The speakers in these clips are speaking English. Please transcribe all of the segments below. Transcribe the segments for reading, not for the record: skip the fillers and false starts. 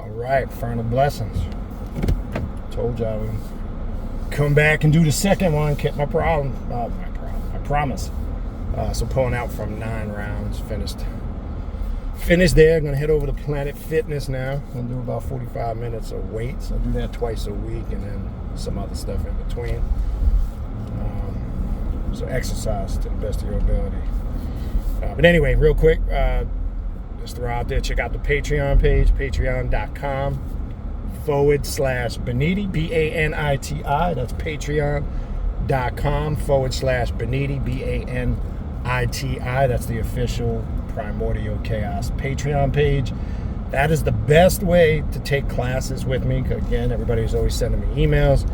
All right, Final Blessings. Told you I would come back and do the second one. Kept my promise. So pulling out from 9 rounds. Finished there. Gonna head over to Planet Fitness now. Gonna do about 45 minutes of weights. I do that twice a week, and then some other stuff in between. So exercise to the best of your ability. But anyway, real quick, just throw out there, check out the Patreon page, patreon.com/Baniti, Baniti. That's patreon.com/Baniti, Baniti. That's the official Primordial Chaos Patreon page. That is the best way to take classes with me. Again, everybody's always sending me emails.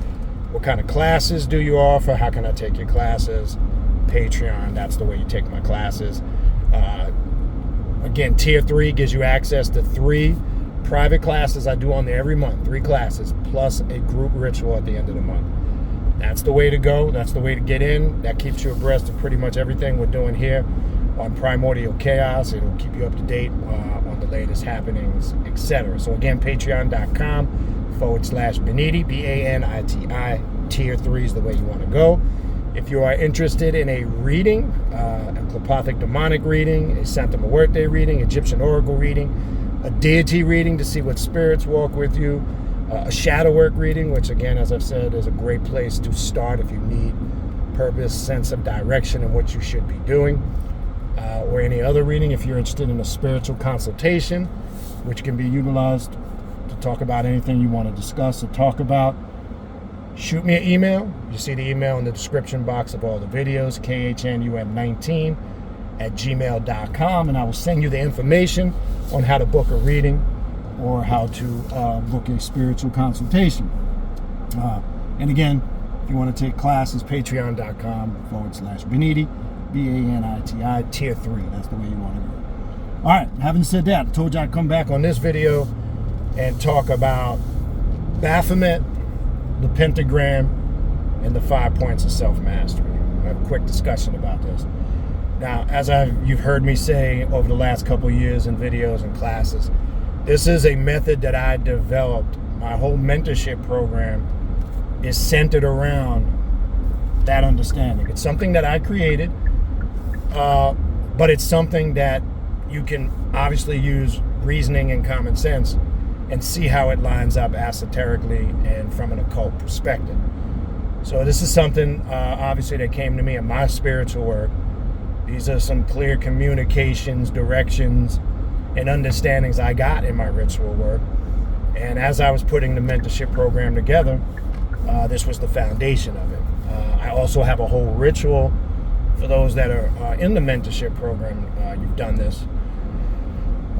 What kind of classes do you offer? How can I take your classes? Patreon, that's the way you take my classes. Again, Tier 3 gives you access to 3 private classes I do on there every month. 3 classes, plus a group ritual at the end of the month. That's the way to go. That's the way to get in. That keeps you abreast of pretty much everything we're doing here on Primordial Chaos. It'll keep you up to date on the latest happenings, etc. So again, patreon.com/Baniti, Baniti. Tier 3 is the way you want to go. If you are interested in a reading, a Clepothic Demonic reading, a Santa Muerte reading, Egyptian Oracle reading, a deity reading to see what spirits walk with you, a shadow work reading, which again, as I've said, is a great place to start if you need purpose, sense of direction, and what you should be doing, or any other reading. If you're interested in a spiritual consultation, which can be utilized to talk about anything you want to discuss or talk about, shoot me an email. You see the email in the description box of all the videos, khnum19@gmail.com, and I will send you the information on how to book a reading or how to book a spiritual consultation. And again, if you want to take classes, patreon.com/Baniti, Baniti, Tier 3. That's the way you want to go. All right, having said that, I told you I'd come back on this video and talk about Baphomet, the Pentagram, and the 5 points of self-mastery. I have a quick discussion about this. Now, as you've heard me say over the last couple of years in videos and classes, this is a method that I developed. My whole mentorship program is centered around that understanding. It's something that I created, but it's something that you can obviously use reasoning and common sense and see how it lines up esoterically and from an occult perspective. So this is something, obviously, that came to me in my spiritual work. These are some clear communications, directions, and understandings I got in my ritual work. And as I was putting the mentorship program together, this was the foundation of it. I also have a whole ritual for those that are in the mentorship program. You've done this.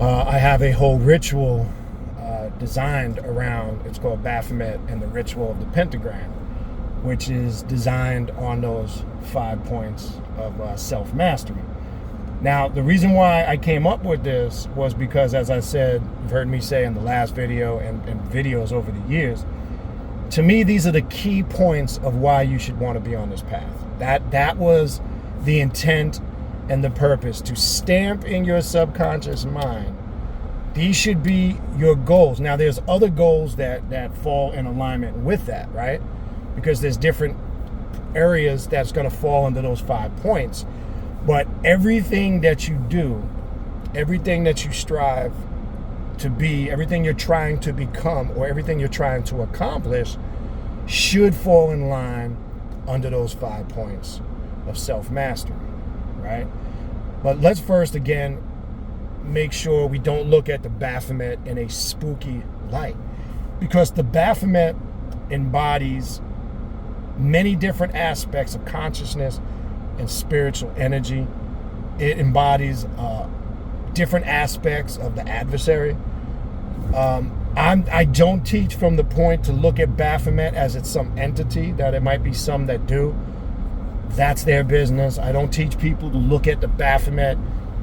I have a whole ritual designed around, it's called Baphomet and the Ritual of the Pentagram, which is designed on those 5 points of self-mastery. Now, the reason why I came up with this was because, as I said, you've heard me say in the last video and videos over the years, to me, these are the key points of why you should want to be on this path. That was the intent and the purpose, to stamp in your subconscious mind. These should be your goals. Now, there's other goals that fall in alignment with that, right? Because there's different areas that's going to fall under those 5 points. But everything that you do, everything that you strive to be, everything you're trying to become, or everything you're trying to accomplish should fall in line under those 5 points of self-mastery, right? But let's first, again, make sure we don't look at the Baphomet in a spooky light, because the Baphomet embodies many different aspects of consciousness and spiritual energy. It embodies different aspects of the adversary. I don't teach from the point to look at Baphomet as it's some entity, that it might be some that do. That's their business. I don't teach people to look at the Baphomet,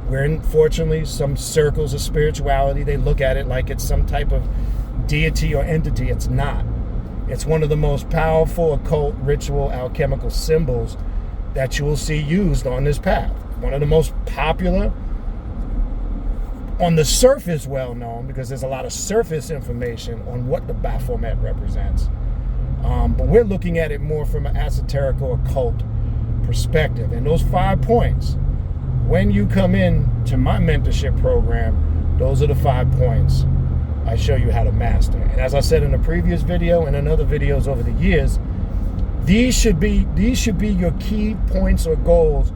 where unfortunately some circles of spirituality, they look at it like it's some type of deity or entity. It's not. It's one of the most powerful occult, ritual, alchemical symbols that you will see used on this path. One of the most popular on the surface well known, because there's a lot of surface information on what the Baphomet represents. But we're looking at it more from an esoterical occult perspective. And those 5 points, when you come in to my mentorship program, those are the 5 points I show you how to master. And as I said in a previous video and in other videos over the years, these should be your key points or goals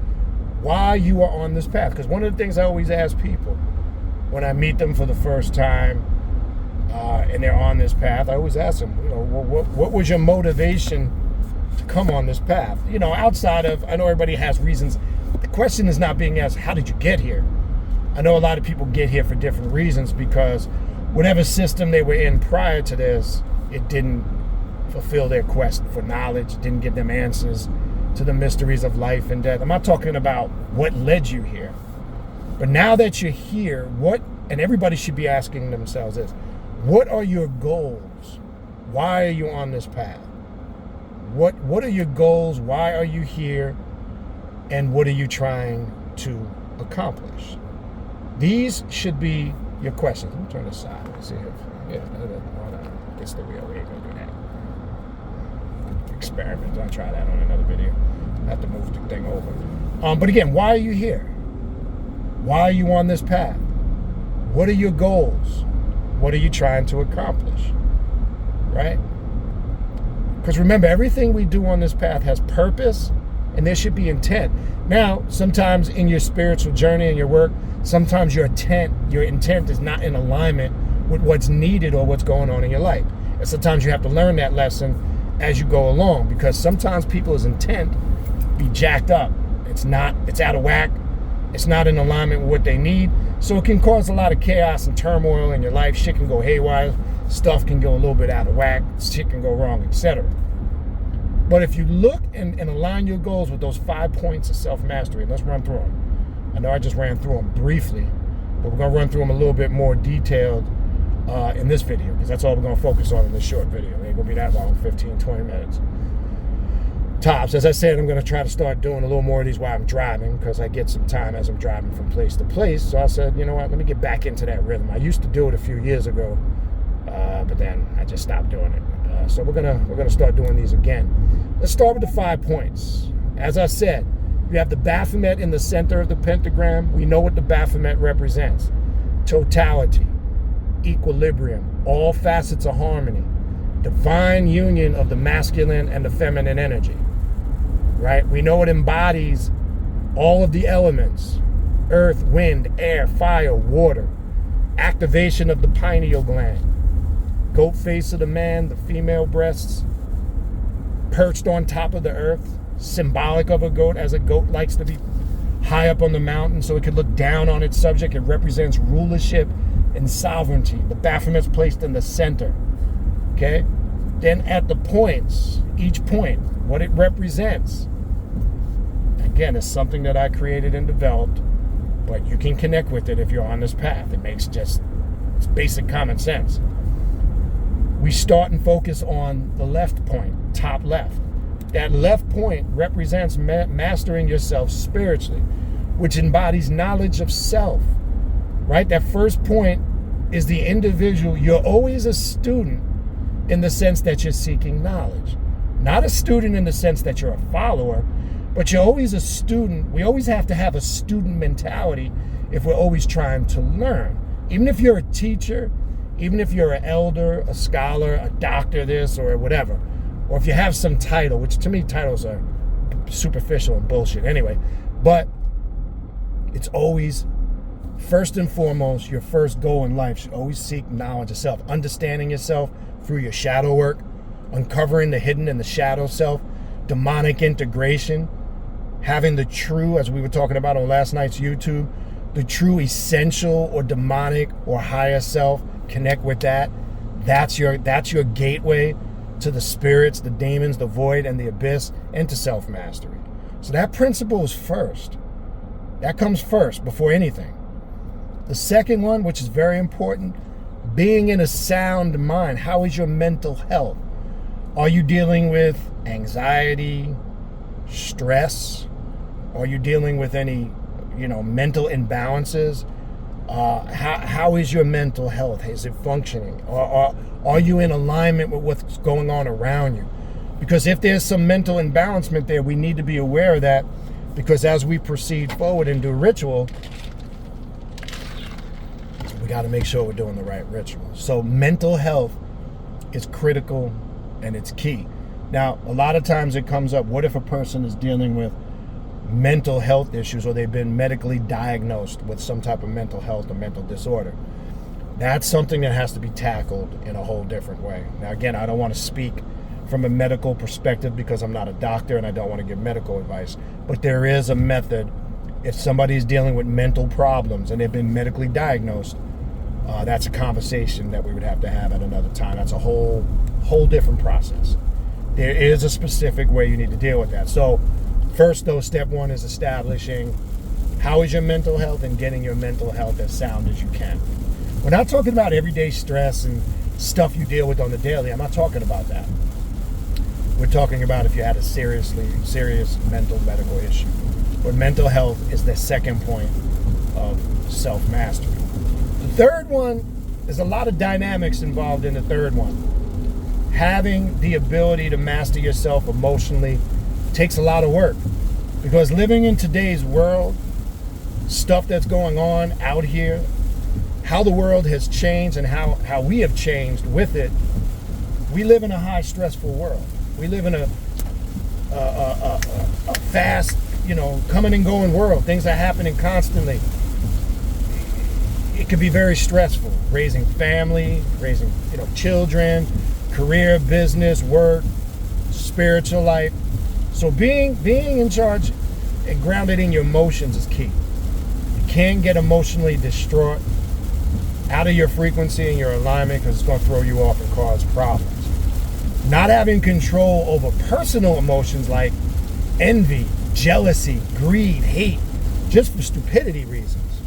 why you are on this path. Because one of the things I always ask people when I meet them for the first time and they're on this path, I always ask them, what was your motivation to come on this path? Outside of, I know everybody has reasons. The question is not being asked, how did you get here? I know a lot of people get here for different reasons because whatever system they were in prior to this, it didn't fulfill their quest for knowledge, didn't give them answers to the mysteries of life and death. I'm not talking about what led you here. But now that you're here, and everybody should be asking themselves this, what are your goals? Why are you on this path? What are your goals? Why are you here? And what are you trying to accomplish? These should be your questions. Let me turn this side. Let's see if, I guess the real way you're going to do that. Experiment. I'll try that on another video. I have to move the thing over. But again, why are you here? Why are you on this path? What are your goals? What are you trying to accomplish? Right? Because remember, everything we do on this path has purpose, and there should be intent. Now, sometimes in your spiritual journey and your work, sometimes your intent is not in alignment with what's needed or what's going on in your life. And sometimes you have to learn that lesson as you go along, because sometimes people's intent be jacked up. It's out of whack. It's not in alignment with what they need. So it can cause a lot of chaos and turmoil in your life. Shit can go haywire. Stuff can go a little bit out of whack. Shit can go wrong, etc. But if you look and align your goals with those 5 points of self-mastery, let's run through them. I know I just ran through them briefly, but we're going to run through them a little bit more detailed in this video, because that's all we're going to focus on in this short video. It ain't going to be that long, 15, 20 minutes. Tops. As I said, I'm going to try to start doing a little more of these while I'm driving, because I get some time as I'm driving from place to place. So I said, you know what, let me get back into that rhythm. I used to do it a few years ago, but then I just stopped doing it. So we're gonna start doing these again. Let's start with the 5 points. As I said, you have the Baphomet in the center of the pentagram. We know what the Baphomet represents: totality, equilibrium, all facets of harmony, divine union of the masculine and the feminine energy. Right? We know it embodies all of the elements: earth, wind, air, fire, water, activation of the pineal gland, goat face of the man, the female breasts, perched on top of the earth, symbolic of a goat, as a goat likes to be high up on the mountain so it can look down on its subject. It represents rulership and sovereignty. The Baphomet's placed in the center. Okay? Then at the points, each point, what it represents. Again, it's something that I created and developed, but you can connect with it if you're on this path. It's basic common sense. We start and focus on the left point, top left. That left point represents mastering yourself spiritually, which embodies knowledge of self, right? That first point is the individual. You're always a student in the sense that you're seeking knowledge. Not a student in the sense that you're a follower, but you're always a student. We always have to have a student mentality if we're always trying to learn. Even if you're a teacher, even if you're an elder, a scholar, a doctor, this or whatever, or if you have some title, which to me titles are superficial and bullshit anyway, but it's always, first and foremost, your first goal in life should always seek knowledge of self, understanding yourself through your shadow work, uncovering the hidden and the shadow self, demonic integration, having the true, as we were talking about on last night's YouTube, the true essential or demonic or higher self, connect with that. That's your gateway to the spirits, the demons, the void, and the abyss, and to self-mastery. So that principle is first. That comes first before anything. The second one, which is very important, being in a sound mind. How is your mental health? Are you dealing with anxiety, stress? Are you dealing with any, mental imbalances? How is your mental health? Is it functioning? Or are you in alignment with what's going on around you? Because if there's some mental imbalancement there, we need to be aware of that, because as we proceed forward and do ritual, we got to make sure we're doing the right ritual. So mental health is critical and it's key. Now, a lot of times it comes up, what if a person is dealing with mental health issues, or they've been medically diagnosed with some type of mental health or mental disorder? That's something that has to be tackled in a whole different way. Now, again, I don't want to speak from a medical perspective because I'm not a doctor and I don't want to give medical advice, but there is a method. If somebody's dealing with mental problems and they've been medically diagnosed, that's a conversation that we would have to have at another time. That's a whole different process. There is a specific way you need to deal with that. So first, though, step one is establishing how is your mental health and getting your mental health as sound as you can. We're not talking about everyday stress and stuff you deal with on the daily. I'm not talking about that. We're talking about if you had a serious mental medical issue. But mental health is the second point of self-mastery. The third one, there's a lot of dynamics involved in the third one. Having the ability to master yourself emotionally takes a lot of work, because living in today's world, stuff that's going on out here, how the world has changed and how we have changed with it, we live in a high stressful world. We live in a fast, coming and going world. Things are happening constantly. It can be very stressful, raising family, raising children, career, business, work, spiritual life. So being in charge and grounded in your emotions is key. You can't get emotionally distraught, out of your frequency and your alignment, because it's going to throw you off and cause problems. Not having control over personal emotions like envy, jealousy, greed, hate, just for stupidity reasons,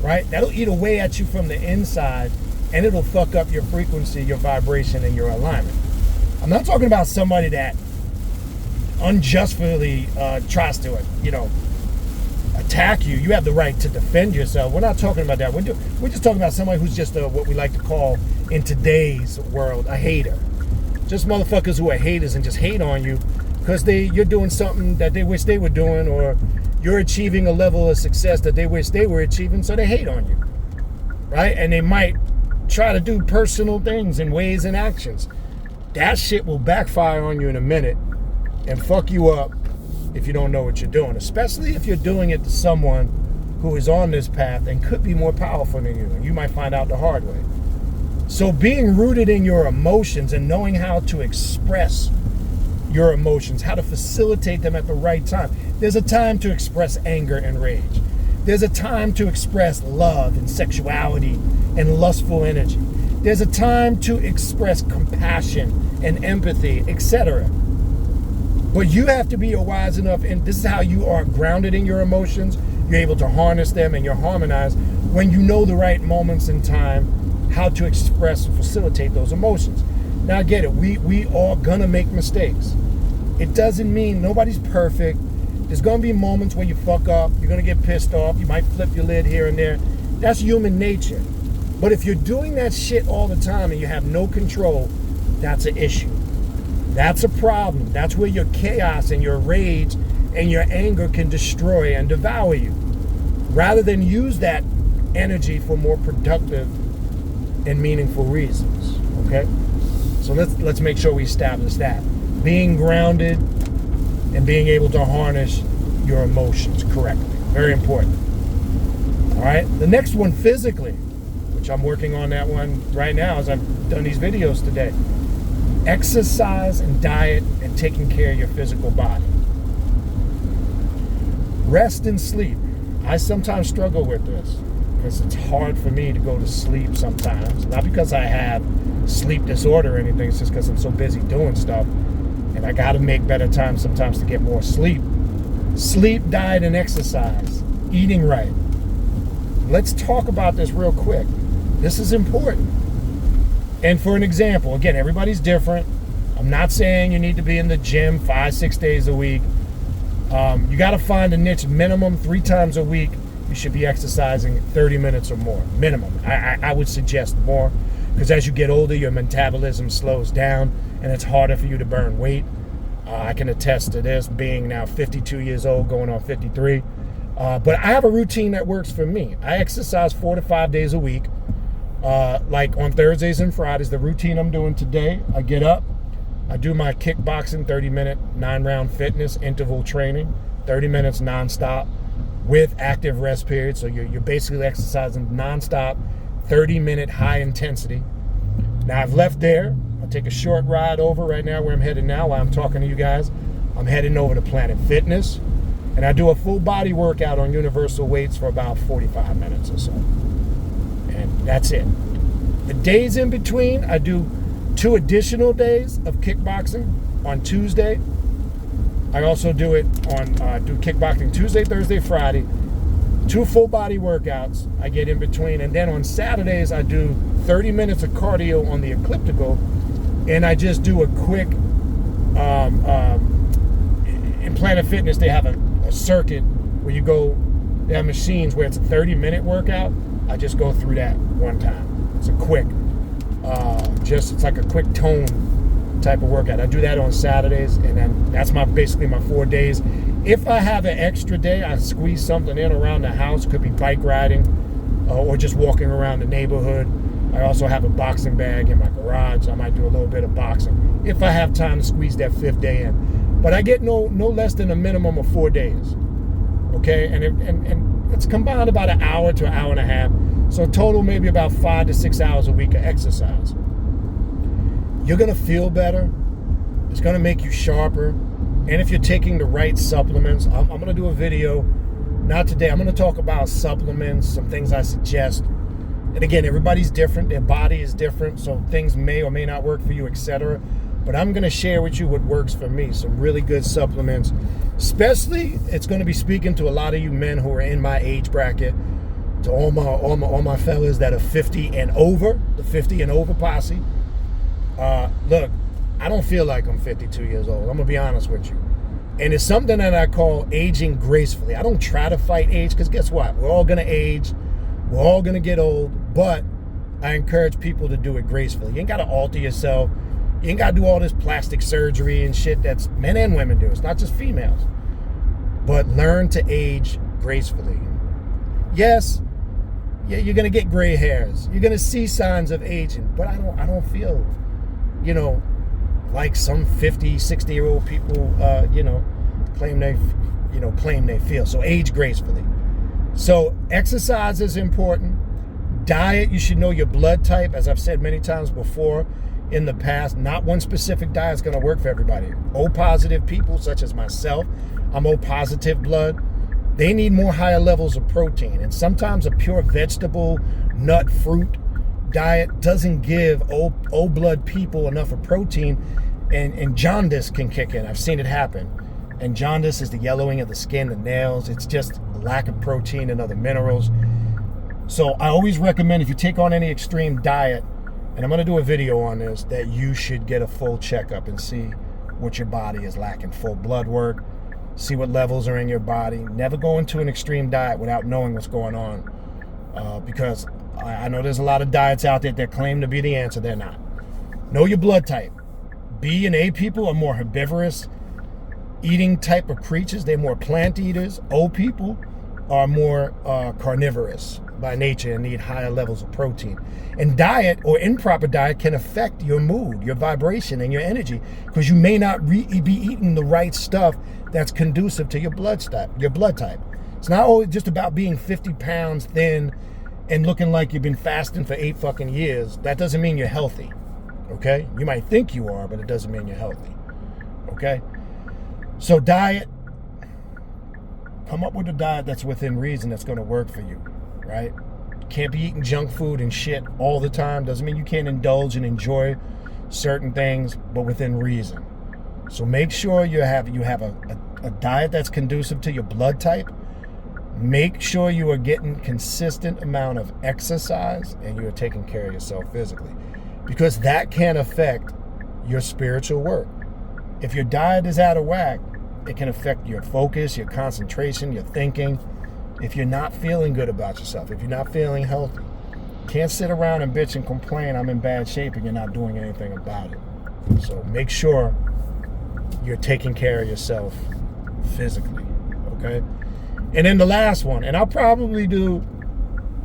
right? That'll eat away at you from the inside, and it'll fuck up your frequency, your vibration, and your alignment. I'm not talking about somebody that unjustly tries to, attack you. You have the right to defend yourself. We're not talking about that. We're just talking about somebody who's just what we like to call in today's world a hater. Just motherfuckers who are haters and just hate on you because you're doing something that they wish they were doing, or you're achieving a level of success that they wish they were achieving, so they hate on you, right? And they might try to do personal things in ways and actions. That shit will backfire on you in a minute and fuck you up if you don't know what you're doing, especially if you're doing it to someone who is on this path and could be more powerful than you, and you might find out the hard way. So being rooted in your emotions and knowing how to express your emotions, how to facilitate them at the right time. There's a time to express anger and rage. There's a time to express love and sexuality and lustful energy. There's a time to express compassion and empathy, etc. But you have to be wise enough, and this is how you are grounded in your emotions. You're able to harness them and you're harmonized when you know the right moments in time how to express and facilitate those emotions. Now I get it, we all gonna make mistakes. It doesn't mean nobody's perfect. There's gonna be moments where you fuck up, you're gonna get pissed off, you might flip your lid here and there. That's human nature. But if you're doing that shit all the time and you have no control, that's an issue. That's a problem. That's where your chaos and your rage and your anger can destroy and devour you, rather than use that energy for more productive and meaningful reasons. Okay? So let's make sure we establish that. Being grounded and being able to harness your emotions correctly. Very important. All right? The next one, physically, which I'm working on that one right now as I've done these videos today. Exercise and diet and taking care of your physical body. Rest and sleep. I sometimes struggle with this because it's hard for me to go to sleep sometimes. Not because I have sleep disorder or anything, it's just because I'm so busy doing stuff. And I got to make better time sometimes to get more sleep. Sleep, diet, and exercise. Eating right. Let's talk about this real quick. This is important. And for an example, again, everybody's different. I'm not saying you need to be in the gym 5-6 days a week. You got to find a niche minimum 3 times a week you should be exercising 30 minutes or more, minimum. I would suggest more, because as you get older, your metabolism slows down and it's harder for you to burn weight. I can attest to this, being now 52 years old, going on 53. But I have a routine that works for me. I exercise 4 to 5 days a week. Like on Thursdays and Fridays, the routine I'm doing today, I get up, I do my kickboxing 30-minute 9-round fitness interval training, 30 minutes nonstop with active rest periods. So you're basically exercising nonstop, 30-minute high intensity. Now I've left there. I'll take a short ride over right now where I'm headed now while I'm talking to you guys. I'm heading over to Planet Fitness, and I do a full body workout on universal weights for about 45 minutes or so. And that's it. The days in between, I do 2 additional days of kickboxing on Tuesday. I also do it on do kickboxing Tuesday, Thursday, Friday. 2 full body workouts I get in between, and then on Saturdays I do 30 minutes of cardio on the elliptical, and I just do a quick. In Planet Fitness, they have a circuit where you go. They have machines where it's a 30-minute workout. I just go through that one time. It's a quick, it's like a quick tone type of workout. I do that on Saturdays, and then that's basically my 4 days. If I have an extra day, I squeeze something in around the house. Could be bike riding or just walking around the neighborhood. I also have a boxing bag in my garage. I might do a little bit of boxing if I have time to squeeze that 5th day in. But I get no less than a minimum of 4 days. Okay, and it's combined about an hour to an hour and a half. So total maybe about 5 to 6 hours a week of exercise. You're gonna feel better. It's gonna make you sharper. And if you're taking the right supplements, I'm gonna do a video, not today, I'm gonna talk about supplements, some things I suggest. And again, everybody's different, their body is different, so things may or may not work for you, etc. But I'm gonna share with you what works for me, some really good supplements. Especially, it's gonna be speaking to a lot of you men who are in my age bracket, to all my fellas that are 50 and over, the 50 and over posse. Look, I don't feel like I'm 52 years old. I'm gonna be honest with you. And it's something that I call aging gracefully. I don't try to fight age, because guess what? We're all gonna age. We're all gonna get old, but I encourage people to do it gracefully. You ain't gotta alter yourself. You ain't gotta do all this plastic surgery and shit that's men and women do. It's not just females. But learn to age gracefully. Yes, yeah, you're gonna get gray hairs. You're gonna see signs of aging, but I don't feel, like some 50, 60-year-old people, claim they feel. So age gracefully. So exercise is important. Diet, you should know your blood type. As I've said many times before in the past, not one specific diet is going to work for everybody. O-positive people, such as myself, I'm O-positive blood. They need more higher levels of protein. And sometimes a pure vegetable, nut, fruit diet doesn't give O blood people enough of protein, and jaundice can kick in. I've seen it happen. And jaundice is the yellowing of the skin, the nails. It's just a lack of protein and other minerals. So I always recommend, if you take on any extreme diet, and I'm going to do a video on this, that you should get a full checkup and see what your body is lacking. Full blood work, see what levels are in your body. Never go into an extreme diet without knowing what's going on, because I know there's a lot of diets out there that claim to be the answer. They're not. Know your blood type. B and A people are more herbivorous eating type of creatures. They're more plant eaters. O people are more carnivorous by nature and need higher levels of protein. And diet, or improper diet, can affect your mood, your vibration, and your energy, because you may not be eating the right stuff that's conducive to your blood type. It's not always just about being 50 pounds thin and looking like you've been fasting for 8 fucking years. That doesn't mean you're healthy, okay? You might think you are, but it doesn't mean you're healthy, okay? So diet, come up with a diet that's within reason, that's gonna work for you, right? Can't be eating junk food and shit all the time. Doesn't mean you can't indulge and enjoy certain things, but within reason. So make sure you have a diet that's conducive to your blood type. Make sure you are getting consistent amount of exercise, and you are taking care of yourself physically, because that can affect your spiritual work. If your diet is out of whack, it can affect your focus, your concentration, your thinking, If you're not feeling good about yourself, if you're not feeling healthy, can't sit around and bitch and complain I'm in bad shape and you're not doing anything about it. So make sure you're taking care of yourself physically, okay? And then the last one, and I'll probably do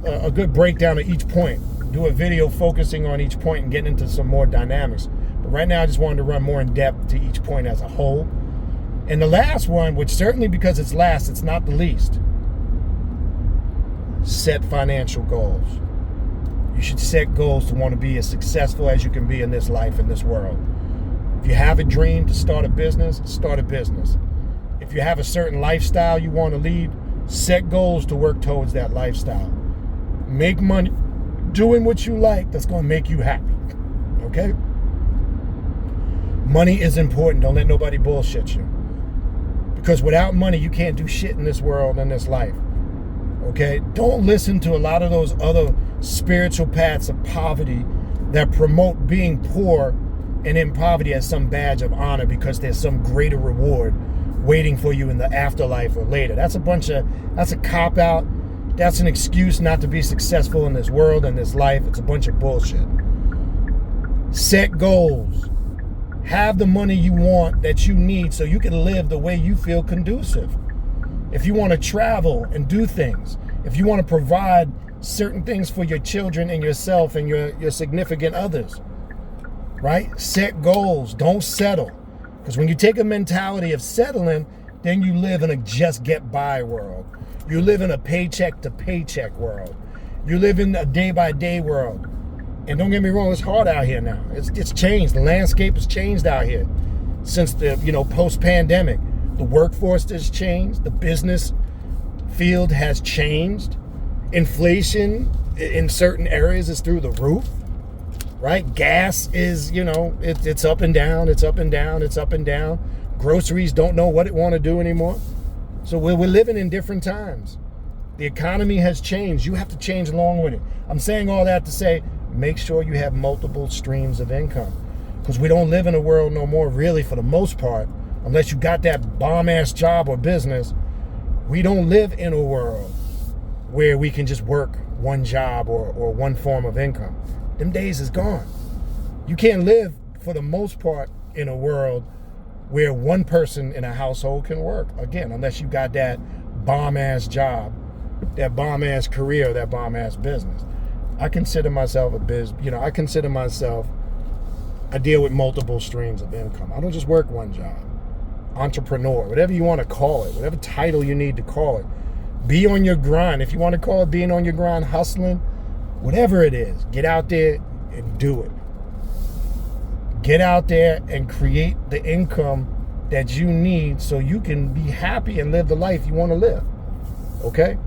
a good breakdown of each point, do a video focusing on each point and getting into some more dynamics. But right now I just wanted to run more in depth to each point as a whole. And the last one, which certainly because it's last, it's not the least, set financial goals. You should set goals to want to be as successful as you can be in this life, in this world. If you have a dream to start a business, start a business. If you have a certain lifestyle you want to lead, set goals to work towards that lifestyle. Make money doing what you like that's going to make you happy, okay? Money is important. Don't let nobody bullshit you. Because without money, you can't do shit in this world and this life, okay? Don't listen to a lot of those other spiritual paths of poverty that promote being poor and in poverty as some badge of honor because there's some greater reward waiting for you in the afterlife or later. That's a cop-out. That's an excuse not to be successful in this world and this life. It's a bunch of bullshit. Set goals. Have the money you want that you need so you can live the way you feel conducive. If you want to travel and do things, if you want to provide certain things for your children and yourself and your significant others, right? Set goals. Don't settle. Because when you take a mentality of settling, then you live in a just get by world. You live in a paycheck to paycheck world. You live in a day by day world. And don't get me wrong, it's hard out here now. It's changed. The landscape has changed out here since the, post-pandemic. The workforce has changed. The business field has changed. Inflation in certain areas is through the roof, right? Gas is, it's up and down, it's up and down, it's up and down. Groceries don't know what it want to do anymore. So we're living in different times. The economy has changed. You have to change along with it. I'm saying all that to say, make sure you have multiple streams of income. Because we don't live in a world no more, really, for the most part, unless you got that bomb-ass job or business. We don't live in a world where we can just work one job or one form of income. Them days is gone. You can't live, for the most part, in a world where one person in a household can work. Again, unless you got that bomb-ass job, that bomb-ass career, that bomb-ass business. I consider myself I deal with multiple streams of income. I don't just work one job. Entrepreneur, whatever you want to call it, whatever title you need to call it. Be on your grind. If you want to call it being on your grind, hustling, whatever it is, get out there and do it. Get out there and create the income that you need so you can be happy and live the life you want to live. Okay?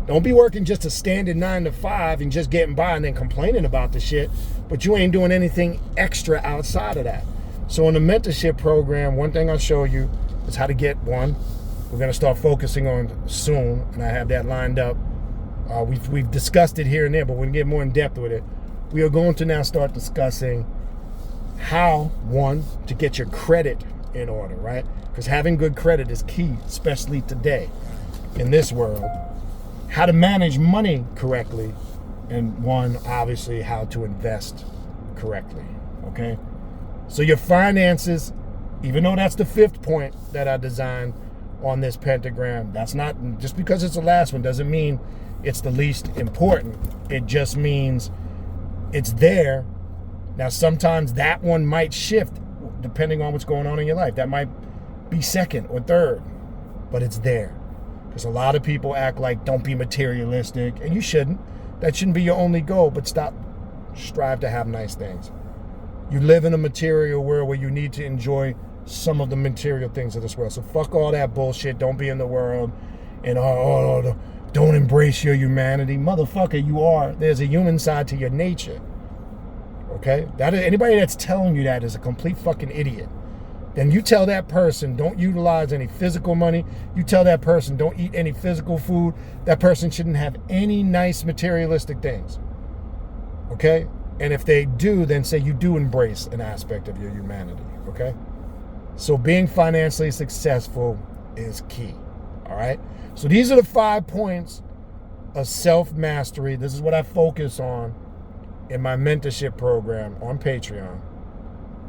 Don't be working just a standard 9 to 5 and just getting by and then complaining about the shit, but you ain't doing anything extra outside of that. So in the mentorship program, one thing I'll show you is how to get one. We're going to start focusing on soon, and I have that lined up. We've discussed it here and there, but we're going to get more in depth with it. We are going to now start discussing how, one, to get your credit in order, right? Because having good credit is key, especially today in this world. How to manage money correctly, and one, obviously, how to invest correctly, okay? So your finances, even though that's the 5th point that I designed on this pentagram, that's not, just because it's the last one doesn't mean it's the least important. It just means it's there. Now, sometimes that one might shift depending on what's going on in your life. That might be 2nd or 3rd, but it's there. Because a lot of people act like don't be materialistic, and you shouldn't. That shouldn't be your only goal, but strive to have nice things. You live in a material world where you need to enjoy some of the material things of this world. So fuck all that bullshit. Don't be in the world and don't embrace your humanity. Motherfucker, you are. There's a human side to your nature. Okay? Anybody that's telling you that is a complete fucking idiot. Then you tell that person don't utilize any physical money. You tell that person don't eat any physical food. That person shouldn't have any nice materialistic things. Okay? And if they do, then say you do embrace an aspect of your humanity. Okay? So being financially successful is key. All right. So these are the 5 points of self-mastery. This is what I focus on in my mentorship program on Patreon.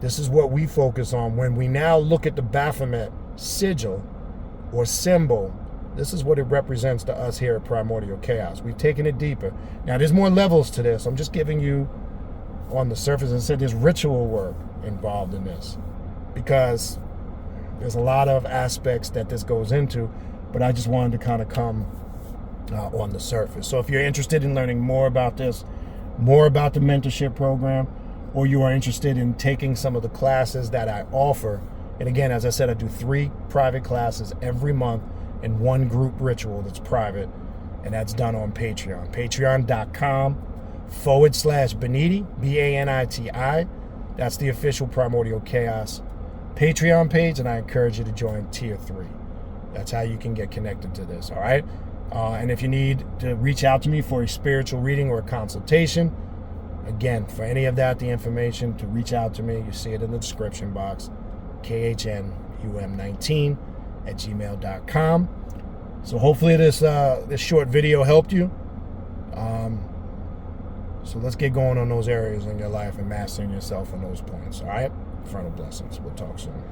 This is what we focus on when we now look at the Baphomet sigil or symbol. This is what it represents to us here at Primordial Chaos. We've taken it deeper. Now, there's more levels to this. I'm just giving you on the surface, and said there's ritual work involved in this because there's a lot of aspects that this goes into, but I just wanted to kind of come on the surface. So if you're interested in learning more about this, more about the mentorship program, or you are interested in taking some of the classes that I offer, and again, as I said, I do 3 private classes every month and 1 group ritual that's private, and that's done on Patreon. Patreon.com/Baniti, Baniti. That's the official Primordial Chaos Patreon page, and I encourage you to join Tier 3. That's how you can get connected to this, all right? And if you need to reach out to me for a spiritual reading or a consultation, again, for any of that, the information to reach out to me, you see it in the description box, khnum19@gmail.com. So hopefully this short video helped you. So let's get going on those areas in your life and mastering yourself on those points, all right? Frontal blessings. We'll talk soon.